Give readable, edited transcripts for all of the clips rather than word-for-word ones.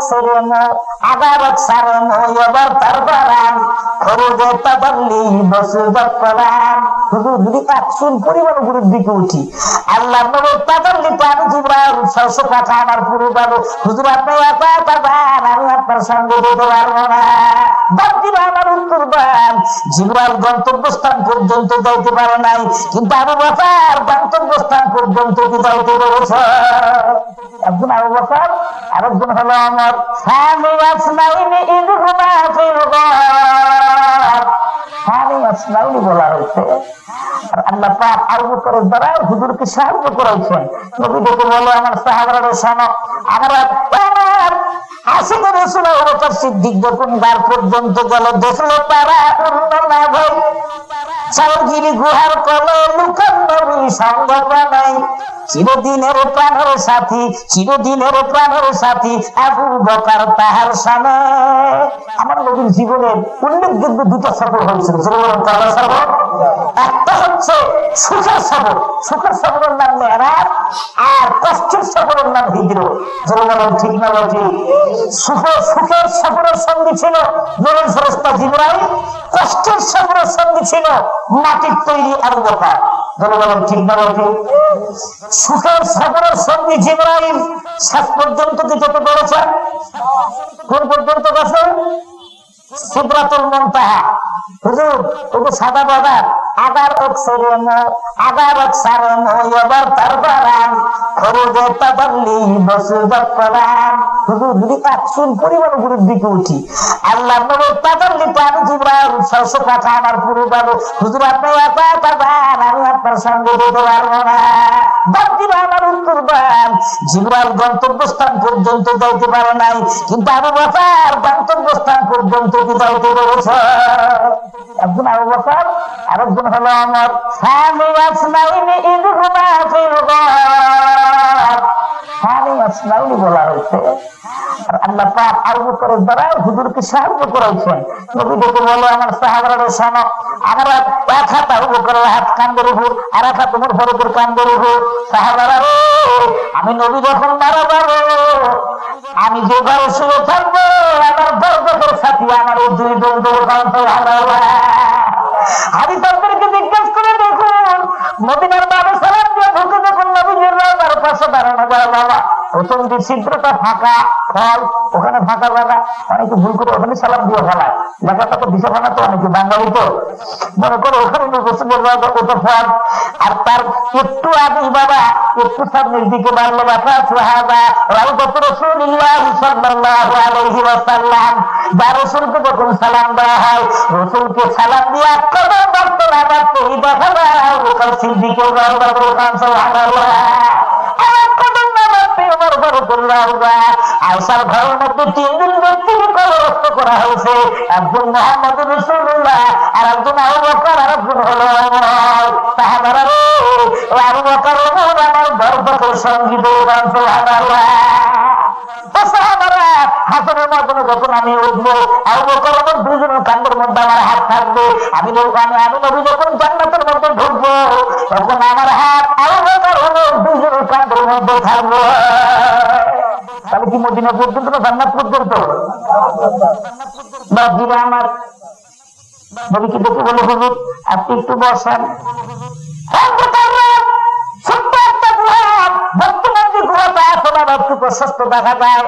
sereno agar sareno yabar tarbaran খরুজে তাদাল্লি বসুদত করান হুজুর যদি একশন পরিবার উপরের দিকে উঠি আল্লাহ নবী তাদাল্লি পান জিবরাইল 600 কাঠা আমার পুরো বাবু হুজুর আপনি একা তাদান আমি আপনার সঙ্গে যেতে পারবো না বাকিরা আমার কুরবান জিবরাইল গন্তব্যস্থান পর্যন্ত যাইতে পারে নাই কিন্তু আবু বকর গন্তব্যস্থান পর্যন্ত যাইতে পেরেছে একজন আবু বকর আরেকজন হলো ওমর সামি আসমাইনি ইদহুমা ফিল গার সামি আসমাইনি বলা হয়েছে আর আল্লাহ পাক আবু বকরের দ্বারা হুজুরকে সাহায্য করেছেন নবী ডেকে বলে আমার সাহাবারা শোনো আমার আশিক রাসূল আবু বকর সিদ্দিক যখন দ্বার পর্যন্ত গেল দেখলো তারা অন্য না ভাই চারগিরি গুহার কোলে লুকান নবী সঙ্গ নাই চিরদিনের প্রাণের সাথী আবু বকর তাহার সামনে আমার নবীর জীবনের উল্লেখযোগ্য দুটো সফর হয়েছিল একটা হচ্ছে সুখের সফরের নাম মেরাজ আর কষ্টের সফরের নাম হিজরত ঠিক না ঠিক সুখের সফরের সঙ্গী ছিল নূরের ফেরেশতা জিবরাইল কষ্টের সফরের সঙ্গী ছিল মাটির তৈরি আবু বকর ঠিক না ঠিক সুখের সফরের সঙ্গী জিবরাইল শেষ পর্যন্ত কি যেতে পেরেছেন কোন পর্যন্ত গেছে সিদরাতুল মুনতাহা হুজুর ওই যে সাদা বাজার আগার সারেনো এবার তারবারান খরুজে তাদাল্লি বসুদত করান হুজুর যদি একশন পরিবার উপরের দিকে উঠি আল্লাহ নবী তাদাল্লি পান জিবরাইল 600 কাঠা আমার পুরো বাবু হুজুর আপনি একা তাদান আমি আপনার সঙ্গে যেতে পারবো না বাকিরা আমার কুরবান জিবরাইল গন্তব্যস্থান পর্যন্ত যাইতে পারে নাই কিন্তু আবু বকর গন্তব্যস্থান পর্যন্ত যাইতে পেরেছে একজন আবু বকর আরেকজন হলো ওমর সামি আসমাইনি ইদহুমা ফিল গার সামি আসমাইনি বলা হয়েছে আর আল্লাহ পাক আবু বকরের দ্বারা হুজুরকে সাহায্য করেছেন নবী ডেকে বলে আমার সাহাবারা শোনো আমার এক হাত আবু বকরের হাত কাঁধের উপর আর এক হাত ওমর ফারুকের কাঁধের উপর সাহাবারা রে আমি নবী যখন মারা যাবো আমি যে ঘরে শুয়ে থাকবো আমার বরকতের সাথী আমার এই দুই বন্ধু আমি তাদেরকে জিজ্ঞেস করে দেখুন মদিনার বাবা সালাম দিয়ে ঢুকে যখন নবীজির রওজার পাশে দাঁড়ানো যায় বাবা প্রথম যে ছিদ্রটা ফাঁকা ফল ওখানে ফাঁকা জায়গা অনেকে ভুল করে ওখানে সালাম দিয়ে ফেলায় লেখাটা তো দিশা ফানা তো অনেকে বাঙালি তো মনে করে ওখানে ওটা ফল আর তার একটু আগে বাবা একটু সামনের দিকে বাড়লো বাবা সুহাবা রাউদাতু রাসূলিল্লাহ সাল্লাল্লাহু আলাইহি ওয়াসাল্লাম যা রাসূলকে যখন সালাম দেওয়া হয় রাসূলকে সালাম দিয়া কদম বাড়তে না বাড়তেই দেখা যায় আবু বকর সিদ্দিকের রাউদাতুল কান সুবহানাল্লাহ আয়সার ঘরের মধ্যে 3 জন ব্যক্তিকে কবরস্থ করা হয়েছে একজন মুহাম্মদুর রাসূলুল্লাহ আর একজন আবু বকর আর একজন হলো ওমর সাহাবারা রে আবু বকর ওমর আমার বরকতের সঙ্গী দেওয়ান সুবহানাল্লাহ সাহাবারা হাসরের ময়দানে যখন আমি উঠবো আবু বকর ওমর দুজনের কাঁধের মধ্যে আমার হাত থাকবে আমি নবী যখন জান্নাতের মধ্যে ঢুকবো তখন আমার হাত আবু বকর ওমর দুজনের কাঁধের মধ্যে থাকবো তাহলে কি মদিনা পর্যন্ত না জান্নাত পর্যন্ত বাকিরা আমার নবীকে দেখে বলে হুজুর আপনি একটু বসেন বর্তমান যে গুহাটা এখন একটু প্রশস্ত দেখা যায়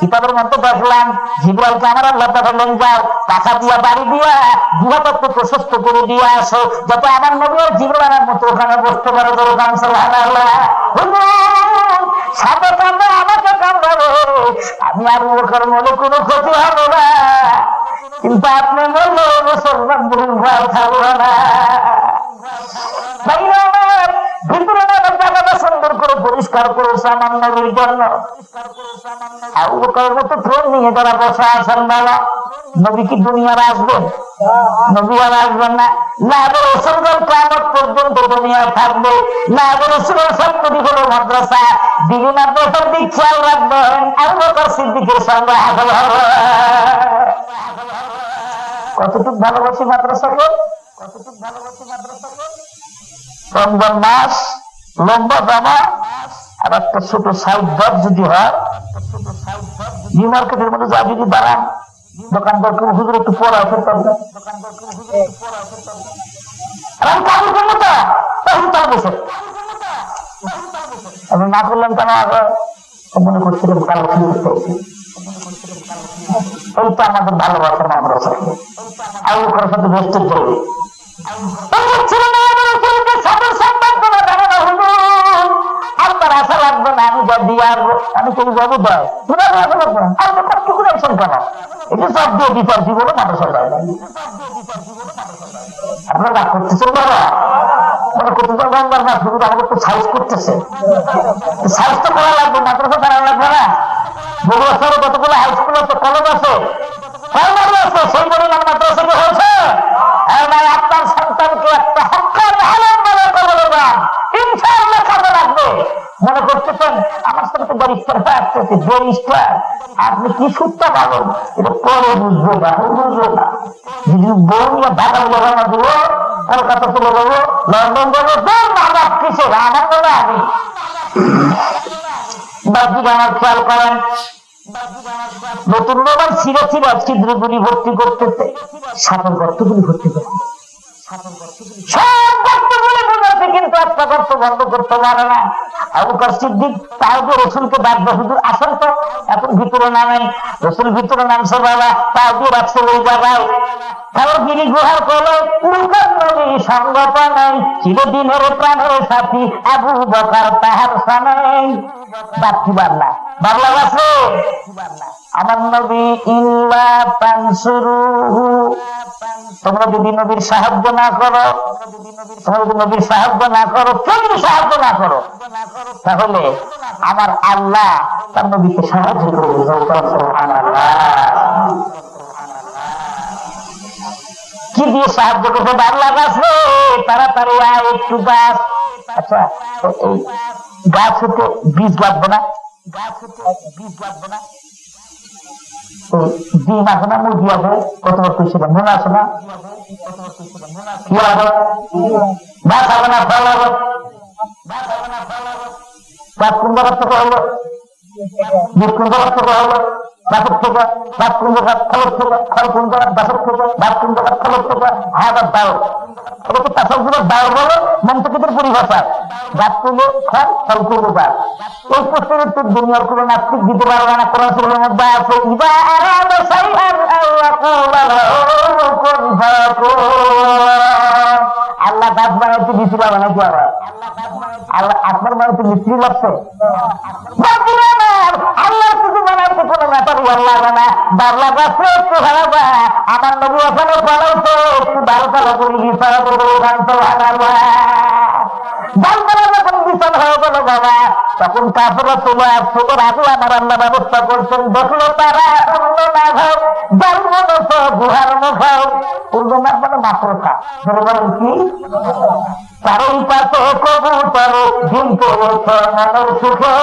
কিতাবের মধ্যে দেখলাম জিবরাইলকে আমার আল্লাহ পাঠালেন যাও পাখা দিয়া বাড়ি দিয়া গুহাটা একটু প্রশস্ত করে দিয়ে আসো যাতে আমার নবী আর জিবরাইলের মতো ওখানে বসতে পারে সুবহানাল্লাহ সাথে কামড়া আমাকে কামড়াবে আমি আবু বকর মনে কোনো ক্ষতি হবে না কিন্তু আপনি বললো মুসলমান বলুন ভয় থাকবো না ভিতরে জায়গাটা সুন্দর করে পরিষ্কার করেছে আমার নবীর জন্য আবু বকরের মতো ফোন নিয়ে তারা বসা আছেন বাবা নবী কি দুনিয়ার আসবেন নবী আর আসবেন না না রসুলগণ কিয়ামত পর্যন্ত দুনিয়ায় থাকবে না রসুলের সত্যি হলো মাদ্রাসা দিবি মাদ্রাসার দিক খেয়াল রাখবেন আবু বকর সিদ্দিকের সঙ্গে হাসল হবে কতটুক ভালোবাসি মাদ্রাসা রমজান মাস লম্বা জামা আর একটা ছোট সাইড যদি হয় নিউ মার্কেটের মধ্যে যা যদি দাঁড়ান দোকানদার হুজুর একটু পড়া ফেলতে হবে, আমি কাপড় করবো তো তখন তার বসে আমি না করলাম কেন আগে মনে করছিলাম কালো শুরু করতে। এই তো আমাদের ভালোবাসার মাদ্রাসা আবু বকরের সাথে বসতে চলবে আপনার আশা লাগবে না, আমি যা দিয়ে আসবো আমি কেউ যাবো দেয় আশা লাগবে না, আপনি কষ্ট করে আসেন কেন? এটা সব দিয়ে বিচার জীবনে মাদ্রাসা যায় না। আপনারা রাগ করতেছেন বাবা, মনে করতেছেন গঙ্গার না শুধু আমাকে তো সাইজ করতেছে, সাইজ তো করা লাগবে, মাদ্রাসা করা লাগবে না। বহু বছরে কতগুলো হাই স্কুল আছে, কলেজ আছে, প্রাইমারি আছে, সেই পরিমাণ মাদ্রাসা কি হয়েছে? আপনার সন্তানকে একটা হক্কার আলেম বলে করবেন, ইনশাআল্লাহ কাজে লাগবে। মনে করতেছেন আমার সাথে তো ব্যারিস্টার আসতেছে, ব্যারিস্টার আপনি কি সূত্র পাবেন এটা পরে বুঝবো না, বুঝবো না। যদি বোন ঢাকা রওনা দিব, কলকাতা চলে যাবো, লন্ডন যাবো, আমার কিসে আমার বলে আমি বাকি আমার খেয়াল করেন। নতুন মোবাইল ছিঁড়ে ছিঁড়ে ছিদ্রগুলি ভর্তি করতেছে, সাপের গর্তগুলি ভর্তি করতে, সব গর্তগুলি বোঝাচ্ছে কিন্তু একটা গর্ত বন্ধ করতে পারে না। আবু বকর সিদ্দিক তাও যে রসুলকে ডাকবে, হুজুর আসেন তো, এখন ভিতরে নামেন। রসুল ভিতরে নামছে, বাবা তাও দিয়ে রাখছে ওই জায়গায়। তারপর গিরি গুহার কোলে মুখের নবী সঙ্গত নেই, চিরদিনের প্রাণের সাথী আবু বকর তাহার সানেই। বাকি বাংলা বাংলা আছে আমার নবী ইল্লা তানসুরুহু, তোমরা যদি নবীর সাহায্য না করো, তোমরা যদি নবীর সাহায্য না করো, কেউ যদি সাহায্য না করো, তাহলে আমার আল্লাহ তার নবীকে সাহায্য করবে। সুবহানাল্লাহ। কি দিয়ে সাহায্য করবে? আল্লাহ গাছে তাড়াতাড়ি আয় একটু গাছ। আচ্ছা এই গাছ হতে বীজ লাগবে না, গাছ হতে বীজ লাগবে না। ডিম আছে না, মুরগি আছে, কতবার খুশি মনে আছে না, কি হবে? গাছ হবে না, ফল হবে, গাছ কোন জায়গার থেকে হলো, বীজ কোন জায়গার থেকে হলো, গাছের থেকে, গাছ কোন জায়গার ফলের থেকে, ফল কোন জায়গার গাছের থেকে, গাছ কোন জায়গার ফলের থেকে, হ্যাঁ দাও। এটা তো তাসব্বুরের দাও বলে মন্তকিদের পরিভাষা। গাছ করলে ফল, ফল করলে গাছ। এই প্রশ্নের উত্তর দুনিয়ার কোন নাস্তিক দিতে পারবে না। কোরআন শরীফের মধ্যে আছে ইদা আরাদা শাইআন আও ইয়াকুলা লাহু কুন ফায়াকুন। আল্লাহ গাছ বানাইতে মিস্ত্রি বানাইতে আবার আল্লাহ আপনার বানাইতে মিস্ত্রি লাগছে? আল্লাহ কিছু বানাইতে কোনো ব্যাপার আল্লাহ বানা বাংলা গাছে একটু হারাবা। আমার নবী ওখানে বানাইতে একটু 12 করে বিছানা করে যখন বিছানা হয়ে গেল বাবা, তখন কাপড় চলে আসছে, ওর আগে আমার আল্লাহ ব্যবস্থা করছেন। দেখলো তারা অন্য না ভাব জন্ম গুহার মুখ অন্য না মানে মাত্রতা বলেন কি তারই পাশে কবুতর ডিম পড়েছে মনের সুখে।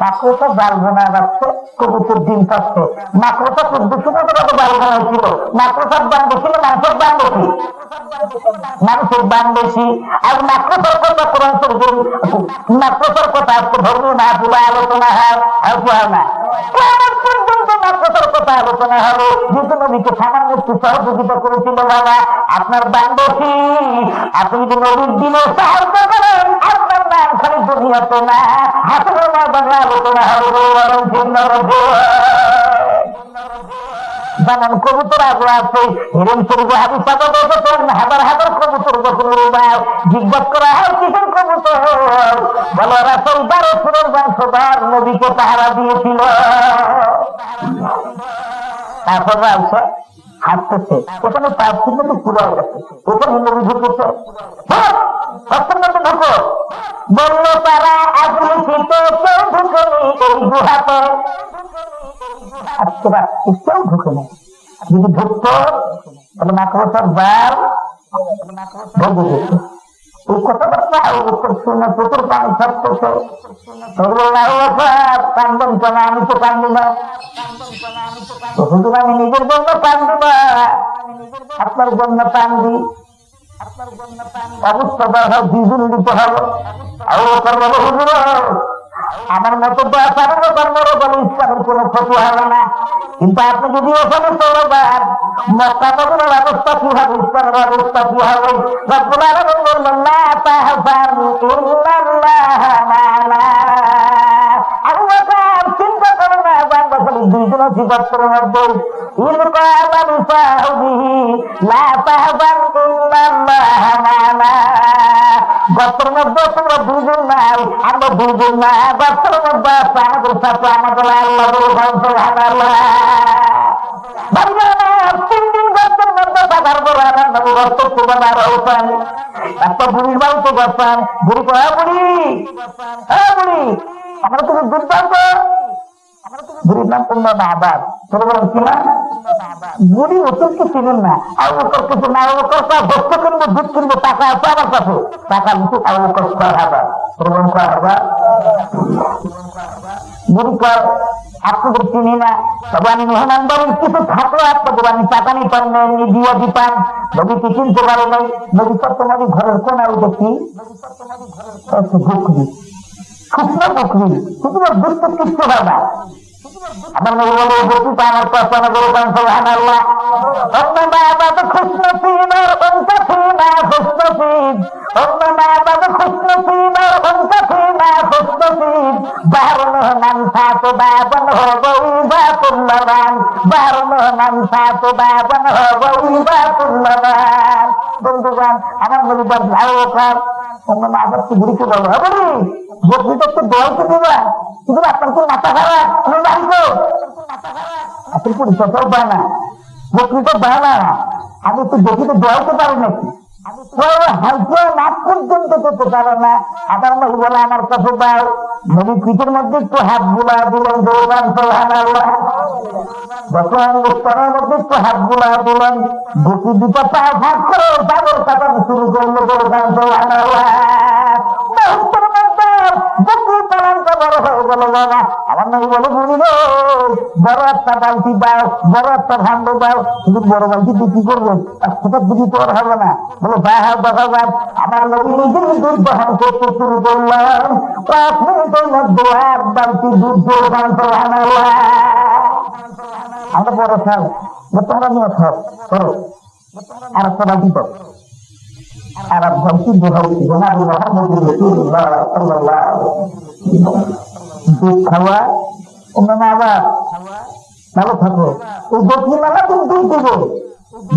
মাকড়সা জালবোনা যাচ্ছে, কবুতর ডিম পাচ্ছে। মাকড়সা 1400 টাকা জালবোনা ছিল। মাকড়সার দাম বেশি না মাংসের দাম বেশি? মানুষের দাম বেশি। আর মাকড়সার কথা কোরআন শরীফের মাকড়সার কথা আজকে ধর্মীয় না পুরো আলোচনা হয় না। কেমন পর্যন্ত মাকড়সার কথা আলোচনা হবে? যেহেতু নবীকে সামান্য একটু সহযোগিতা করেছিল বাবা, আপনার দাম বেশি। আপনি যদি নবীর দিনে সাহায্য করেন, আপনার নাম খালি দুনিয়াতে না হাসরের ময়দানে আলোচনা হবে। যেমন কবুতর আগ্রহ আছে, হিরণ শরীফ হাদিস দেখেছেন, হাজার হাজার কবুতর যখন জিজ্ঞাসা করা হয় কিসের কবুতর, বলে রাসূল 12 সুরের বংশধর নবীকে পাহারা দিয়েছিল। তারপর রাসূল হাসতেছে, ওখানে তার চিহ্ন তো পুরো গেছে, ওখানে নবী ঢুকেছে, ঢুকো বলল তারা আপনি শীতে কেউ ঢুকেনি এই গুহাতে। আজকে কেউ ঢুকে নেই। যদি ঢুকতো তাহলে মাকড়সার জাল ভেঙে যেত। এই কথাবার্তা শুনে প্রচুর পানি ছাড়তেছে। কান্দন কেন? আমি তো কান্দি না, হুজুর আমি নিজের জন্য কান্দি না, আপনার জন্য কান্দি। অবস্থা দ্বিগুণ দিতে হবে। হুজুর আমার মতো কর্মরত ইসলামের কোন ক্ষতি হবে না। কিন্তু আপনি যদি ওখানে চলে যান, মক্কা নগরের অবস্থা কি হবে, ইসলামের অবস্থা কি হবে? রব্বুল আলামিন বললেন লা তাহজানু ইল্লাল্লাহ মা'না। আবু বকর চিন্তা করে না, বান্দা খালি দুইজন সিফাতের মধ্যে ইন কালা বিসাহবিহি লা তাহজানু ইল্লাল্লাহ মা'না। গর্তের মধ্যে তোমরা দুজন নাই, আমরা দুজন না, গর্তের মধ্যে আছে আমাদের সাথে আমাদের আল্লাহ। তিন দিন গর্তের মধ্যে থাকার পর আমার নবী গর্ত তুলে আরো উপায় একটা বুড়ির বাড়ি তো গর্তান। বুড়ি কয়া বুড়ি, হ্যাঁ বুড়ি আমরা তুমি দুধ পাবো। বুড়ির নাম পূর্ণ না আবার ছোট বলেন কি না, বুড়ি ওকে চিনেন না। আবু বকর কিছু না, আবু বকর গোস্ত কিনবো, দুধ কিনবো, টাকা আছে আমার কাছে, টাকা নিতে আবু বকর আবার বুড়ি কর আপনাদের চিনি না, তবে আমি মেহমান বাড়ির কিছু থাকলো আপনাদের আমি টাকা নিতাম না, এমনি দিয়ে দিতাম। নবী কি চিনতে পারো নাই? নবী তোমাদের ঘরের কোনায় দেখি বকরি, শুকনো বকরি, শুকনো দুধ তো কিচ্ছু হয় না। আমার নবী বলে বকরিটা আমার কাছে বলতাম সুবহানাল্লাহ। বন্ধুগণ, আমার নবী আবার কি বুড়িকে বলবো, বকরিটা একটু দোয়াইতে দিবা, কিন্তু আপনার কি মাথা খারাপ? আমি বাড়িব আপনি পরিচয়টাও পায় না, বকরি তো পায় না, আমি একটু বকরিতে দোয়াইতে পারি নাকি? নাক পর্যন্ত করতে পারে না। আমার নবী বলে আমার কাছে দাও। নবী পিঠের মধ্যে একটু হাত বুলা দিলেন, দৌড়ান সুবহানাল্লাহ। যখন মুস্তানের মধ্যে একটু হাত বুলা দিলেন, বকরি দুটো পা ভাগ করে তাদের কাটানো শুরু করলো, দৌড়ান সুবহানাল্লাহ। আমার নবী বলে বুড়ি রে, বড় একটা বালতি দাও, বড় একটা ভাণ্ড দাও, কিন্তু বড় বালতি বিক্রি করবেন, সেটা বিক্রি করা হবে না। বলে বাহার দেখা যাক। আমার নবী নিজের দুধ বহন করতে শুরু করলাম, 5 মিনিটের মধ্যে 1 বালতি দুধ দোকান। আমরা বড় খাও, তোমরা নিয়ে খাও করো, আর একটা বালতি পাও, আর এক বালতি দুধ খাওয়া। অন্য আবার ভালো থাকো, ওই বকরি মেলা তুমি দুধ দেবো,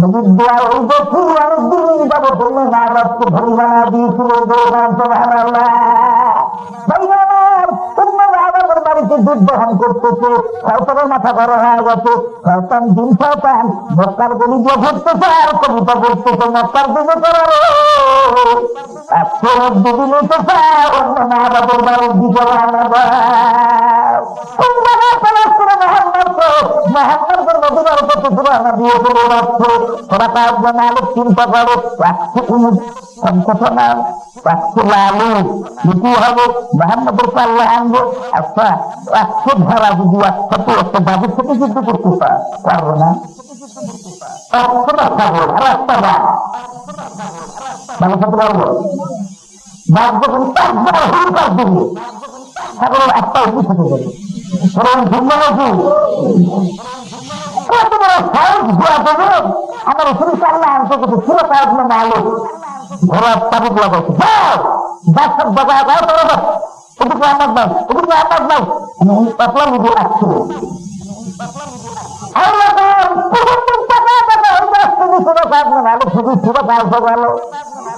নবীর দোয়া ওই বকরি অনেক দিন যাবো বললে না, রাত্রে ভরি বানা দিয়েছিল বাড়িতে দুধ দহন করতেছে, সরকারের মাথা ধরা হয়ে গেছে, সরকার দিন সরকার মক্কার গলি দিয়ে ঘুরতেছে আর কবিতা করতেছে, মক্কার দিকে করার দিদি নিতেছে অন্য না বাবার বাড়ির দিকে চিন্তা করো মোহাম্মদের পাল্লা আনবো। আচ্ছা, 100 ধরা যদি 100 বাবুর সাথে যুদ্ধ করতে পারবো না, 100টা খাবো আর 1টা বাবুর সাথে পারবো। বাঘ যখন 5বার হুঙ্কার দিবে, তারপরে 1টা উঠে থেকে যাবে। কত বড় সাহস ঘোরা দেবে, আমার শরীর পাল্লা আনতে করতে পুরো সাহস না আলো ঘোরা তাবুক লাগাইছে, বাচ্চার বাবা গাও তোর ওদিকে আমার দাও, ওদিকে আমার দাও, পাতলা মুখে আসছিল।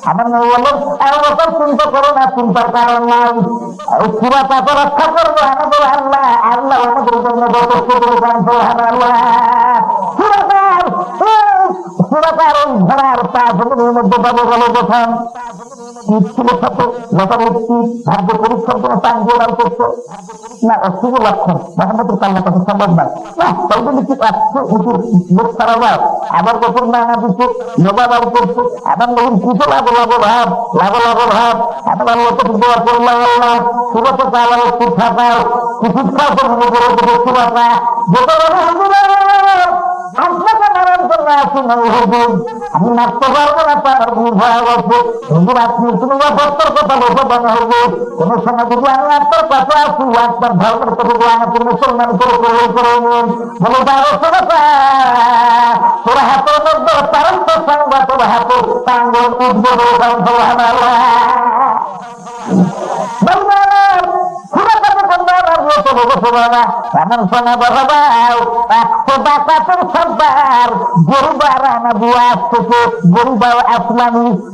আমার নবী বললেন চিন্তা করো না, চিন্তার কারণ নাই, পুরা তাকে রক্ষা করবো আমাদের আল্লাহ। আল্লাহ আমাদের জন্য যথেষ্ট করেছেন সুবহানাল্লাহ। পুরাকার ওই ঘোড়ার পা জমিনের মধ্যে পাবো গেল যখন ঈদ ছিল সাথে যথারীতি ভাগ্য পরীক্ষার জন্য টান দিয়ে ডাল করছো না, অশুভ লক্ষণ মোহাম্মদের পাল্লা কাছে সম্ভব না। তাই বলি কি লোক সারা যাও, আবার কখন নানা দিচ্ছে নোবা বার করছে, আবার নবীন কিছু লাগো লাগো ভাব, লাগো লাগো ভাব, আবার আল্লাহ তো দোয়া করলাম আল্লাহ সুরত চালানো শিক্ষা পাও, চিকিৎসা করবো করে সুরতা যেটা আপনাকে নারায়ণ করলে আছি না হুজুর, আমি নাচতে পারবো না, তার ভয় আছে হুজুর, আপনি কোনো সত্যর কথা বলতে না হুজুর, কোন সময় যদি আমি আপনার কাছে আসি আপনার ভালো করতে আমাকে মুসলমান করে কবুল করে নিন। বলে তোর হাতের মধ্যে তারন্ত সংবাদ, তোর হাতে টাঙ্গল উদ্যোগ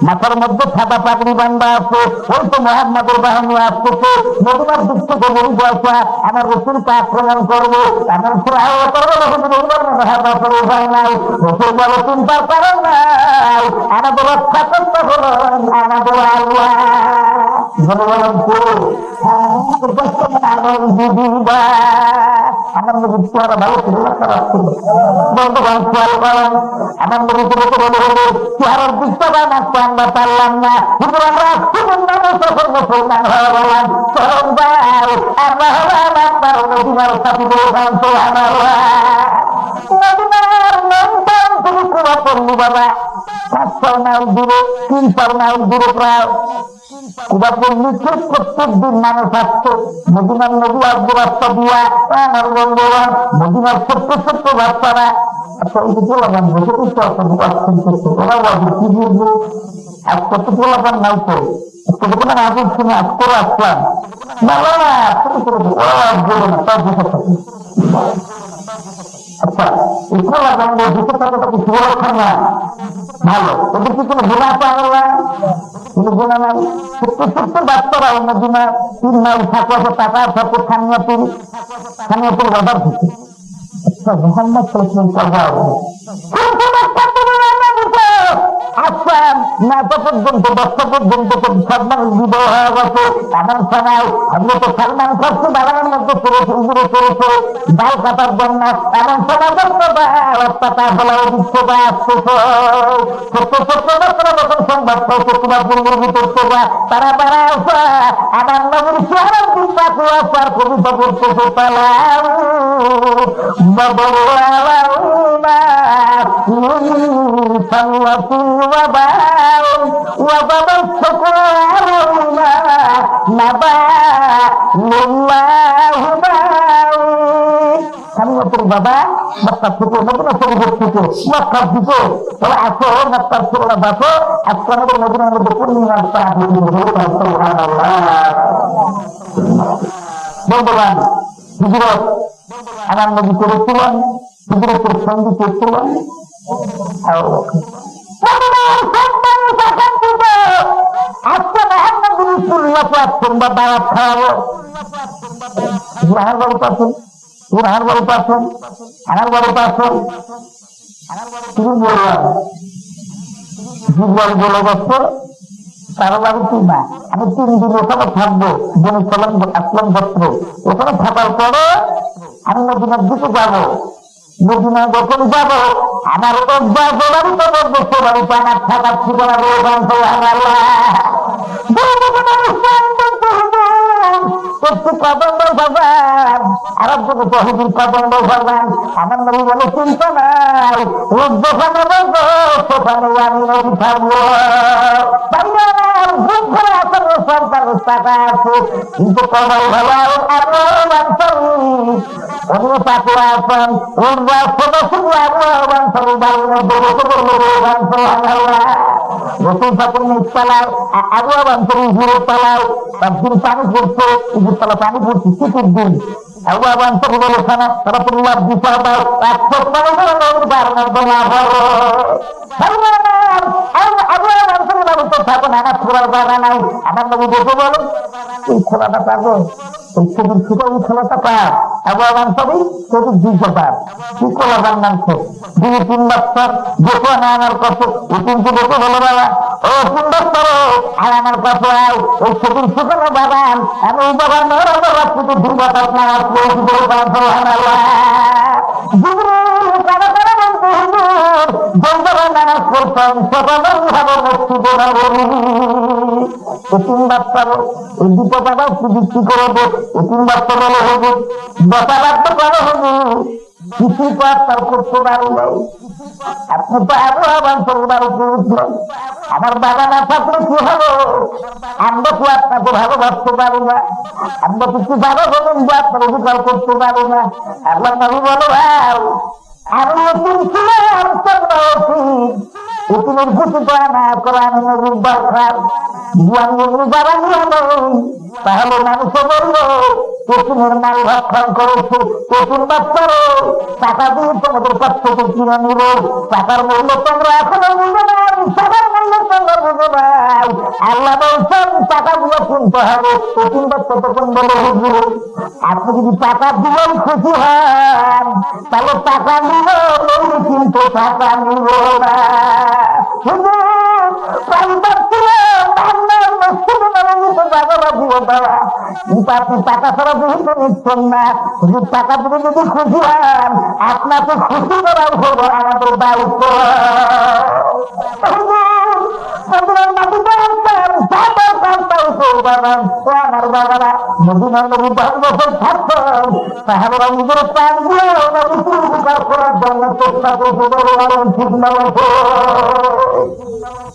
মাথার মধ্যে সাদা পাগড়ি বান্ধা আছে, ওই তো মোহাম্মদের বাহিনী আসতেছে, মদিনার দিক থেকে গরু বসা আমার রসুলকে আক্রমণ করবো, এমন উপায় নাই, রসুল বলে চিন্তার কারণ নাই, আমাদের রক্ষা করতে হলো আমাদের আল্লাহ। আমার নবী চেহারা ভালো ছিল না খারাপ ছিল, বন্ধুবান খেয়াল করেন আমার নবী চেহারার দিকটা বানাতে আমরা পারলাম না, কিন্তু আমরা মুসলমান হয়ে গেলাম। চরম ভাই আমরা হলাম আপনার নদীমার সাথে নদীমার নাম তুমি কুয়া করলি বাবা, 500 মাইল দূরে 300 মাইল দূরে প্রায় প্রত্যেক দিন মানুষ আসতো মদিনার নদী আসবো রাস্তা দিয়া আমার বন্ধুরা মদিনার ছোট্ট ছোট্ট বাচ্চারা নাই তো আগে শুনে আজ করে আসলাম আচ্ছা এগুলো দুটো টাকাটা কি সুরক্ষা না ভালো, ওদের কি কোনো গুণা পাওয়া না, কোনো গুণা নাই। ছোট্ট ছোট্ট বাচ্চারা মদিনা 3 মাইল থাকো টাকা থাকো খানিয়াপুর বাজার থেকে। আচ্ছা মোহাম্মদ আচ্ছা না পর্যন্ত 10টা পর্যন্ত সালমান বিবাহ হয়ে গেছে, এমন সময় আমরা তো সালমান খাচ্ছি বাগানের মধ্যে পড়েছে উজুরে পড়েছে ডাল কাটার জন্য, এমন সময় রাস্তাটা ফেলা দিচ্ছে বা আসতেছে ছোট্ট ছোট্ট বাচ্চারা যখন সংবাদ পাইছে তোমার পূর্বের ভিতর থেকে তারা আসা আমার নবীর চেহারার দিকটা কুয়াশার কবিতা করতেছে পালাম বাবা বাচ্চা থেকে নতুন থেকে মক্কার দিকে ওরা আসো মক্কার ছোটরা বাসো আজকে আমাদের নতুনের মধ্যে পূর্ণিমার বন্ধুবান হুজুরত আমার নবী করেছিলেন, হুজুরতের সঙ্গী করছিলেন আজকে মোহাম্মদ দাওয়াত খাওয়াবো আমার বড় পাচ্ছেন আমার বড় পাচ্ছেন আমার বড় পাচ্ছেন তুমি বললাম যুগল বলে গেছে তারা বাবু তুই না আমি 3 দিন ওখানে থাকবো যিনি আসলাম ভদ্র ওখানে থাকার পরে আমি মদিনার দিকে যাবো, মদিনা যখন যাবো আমার বাড়ি তো বলবো বাড়ি আমার থাকার ঠিকানা একটু কদম ভগবান আরব যুগে তহবিল কদম ভগবান আমার নবী বলে চিন্তা নাই যেখানে বলবো সেখানে আমি নবী থাকবো সরকার টাকা আছে কিন্তু কদম ভগবান অন্য পাকুয়া আছেন রসুল ঠাকুর নিচ পালাও আবু আবান্তরী ঘুরে পালাও একদিন পানি পড়ছে উপরতলা পানি পড়ছে শীতের দিন আবু আবান্তরী বলে খানা তারা পরিবার দিশা দাও আবু আবান্তরী বাবু তো থাকো নানা খোলার জায়গা নাই আমার নবী দেখে বলো এই খোলাটা পাবো ওই ছবির ছুটো ওই খেলাটা পার আবু আবান্তরী ছবির 200 পার কি কলা বান্নাংশ 2-3 বছর দেখো না আমার কত ও কিন্তু দেখো বলো বাবা ও 3 বছর আর আমার কত ওই ছবির ছুটো বাবান আমি ওই বাবার মেয়ের রাত্রিতে 2 বছর না আসলে নামাজ পড়তাম সকাল ওই দুটো টাকা বিক্রি করবো 3 বছর বলে হবো 10 লাখ তো করে হবো কিছুই তো আর তার করতে পারো নাই আপনি তো আবহাওয়ার পরিবার উঠলেন, আমার বাবা না থাকলে কি হলো? আমরা তো আপনাকে ভালোবাসতে পারো না, আমরা কিছু ভালো হবেন যে আপনার অধিকার করতে পারো না। আল্লাহ নবী বলো আমি এতিম ছিলাম, তোমরা এতিমের কিছু করা না করা আমি নবীর দরকার। আমি বাবা নিয়ে নেই, তাহলে মানুষে বললো এতিমের মাল ভক্ষণ করেছে, এতিম বাচ্চারো টাকা দিয়ে তোমাদের কাছ থেকে কিনে নিব, টাকার মূল্য তোমরা এখনো বুঝে নাই, টাকার মূল্য তোমরা বুঝে নাই। আল্লাহ বলছেন টাকা দিয়ে কিনতে হবে। এতিম বাচ্চা তখন বলে হুজুর আপনি যদি টাকা দিলেন খুশি হন, তাহলে টাকা নিব কিন্তু টাকা নিব না। আপনি টাকা ছাড়া বুঝতে নিচ্ছেন না, টাকা দিলে যদি খুশি হন আপনাকে খুশি করা হবো আমাদের দায়িত্ব। আমার বাবারা মদিনার নবী 10 বছর থাকতেন, সাহাবারা নিজের প্রাণ দিয়ে নবীকে উপকার করার জন্য চেষ্টা করতে বলেন, ঠিক না?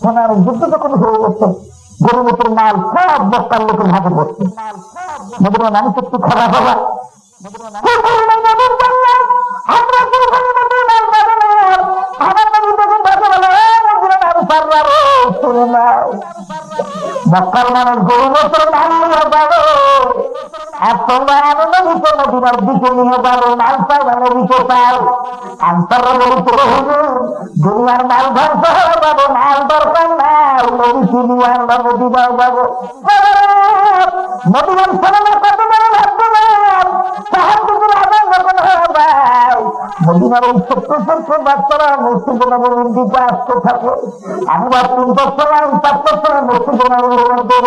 সোনার যুদ্ধ যখন হয়ে গেছে, গরিবের মাল সব বস্তার লোকের হাতে পড়ছে। মদিনার মানুষ একটু খারাপ হওয়া মক্কার মানুষ গরু বছর ধান নিয়ে যাবো, আর তোমরা নবীকে মদিনার দিকে নিয়ে যাবো, মাল পাও নবীকে পাও। আনসাররা বলতে দুনিয়ার মাল ধ্বংস হয়ে যাবো, মাল দরকার নাই, নবীকে নিয়ে আমরা মদিনায় যাবো। মদিনার ছেলেরা কত বড় ভাগ্যবান, সাহায্যের আদান যখন হয়ে যায় মদিনার ওই ছোট্ট ছোট্ট বাচ্চারা মসজিদে নববীর দিকে আসতে থাকে। আমি 3 বছর 4 বছর মসজিদে নববীর মধ্যে